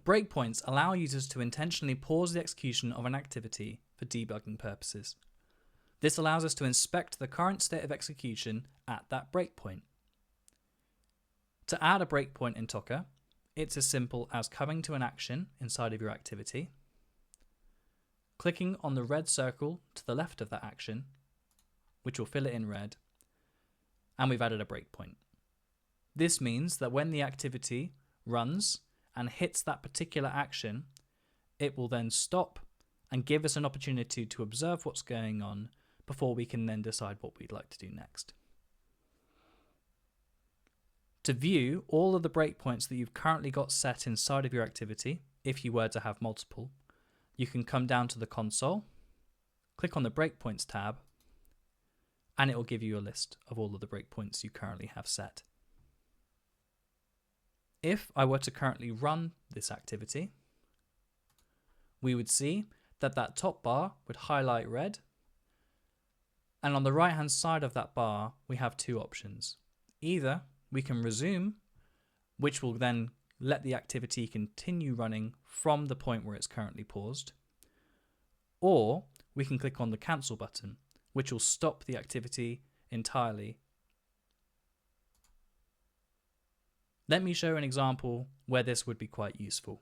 Breakpoints allow users to intentionally pause the execution of an activity for debugging purposes. This allows us to inspect the current state of execution at that breakpoint. To add a breakpoint in Docker, it's as simple as coming to an action inside of your activity, clicking on the red circle to the left of that action, which will fill it in red, and we've added a breakpoint. This means that when the activity runs and hits that particular action, it will then stop and give us an opportunity to observe what's going on before we can then decide what we'd like to do next. To view all of the breakpoints that you've currently got set inside of your activity, if you were to have multiple, you can come down to the console, click on the Breakpoints tab, and it will give you a list of all of the breakpoints you currently have set. If I were to currently run this activity, we would see that that top bar would highlight red, and on the right hand side of that bar we have two options. Either we can resume, which will then let the activity continue running from the point where it's currently paused, or we can click on the cancel button, which will stop the activity entirely. Let me show an example where this would be quite useful.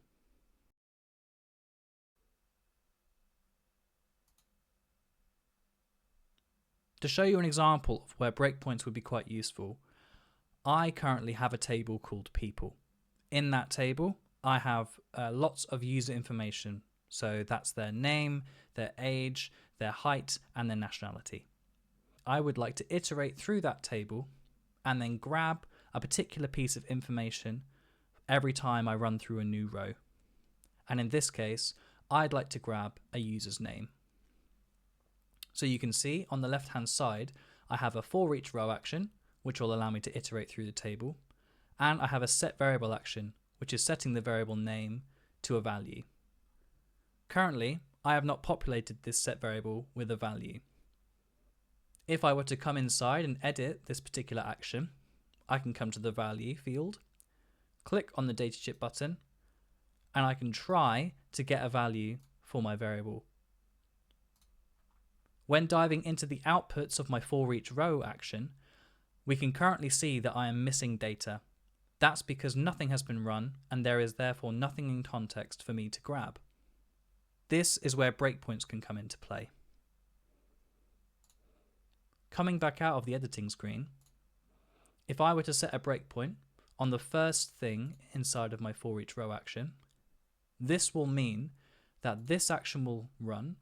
To show you an example of where breakpoints would be quite useful, I currently have a table called people. In that table, I have lots of user information. So that's their name, their age, their height, and their nationality. I would like to iterate through that table and then grab a particular piece of information every time I run through a new row. And in this case, I'd like to grab a user's name. So you can see on the left-hand side, I have a for each row action, which will allow me to iterate through the table. And I have a set variable action, which is setting the variable name to a value. Currently, I have not populated this set variable with a value. If I were to come inside and edit this particular action, I can come to the value field, click on the datasheet button, and I can try to get a value for my variable. When diving into the outputs of my for each row action, we can currently see that I am missing data. That's because nothing has been run and there is therefore nothing in context for me to grab. This is where breakpoints can come into play. Coming back out of the editing screen, if I were to set a breakpoint on the first thing inside of my for each row action, this will mean that this action will run.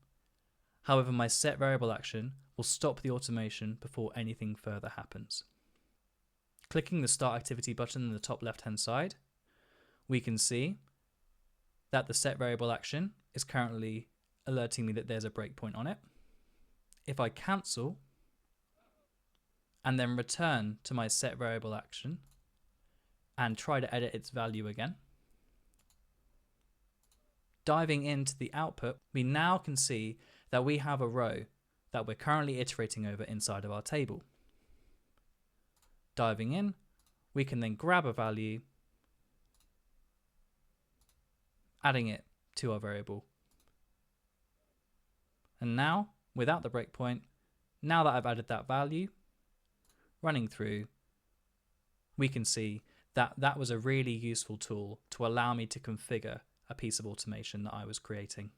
However, my set variable action will stop the automation before anything further happens. Clicking the Start Activity button in the top left-hand side, we can see that the set variable action is currently alerting me that there's a breakpoint on it. If I cancel and then return to my set variable action and try to edit its value again, diving into the output, we now can see that we have a row that we're currently iterating over inside of our table. Diving in, we can then grab a value, adding it to our variable. And now, without the breakpoint, now that I've added that value, running through, we can see that that was a really useful tool to allow me to configure a piece of automation that I was creating.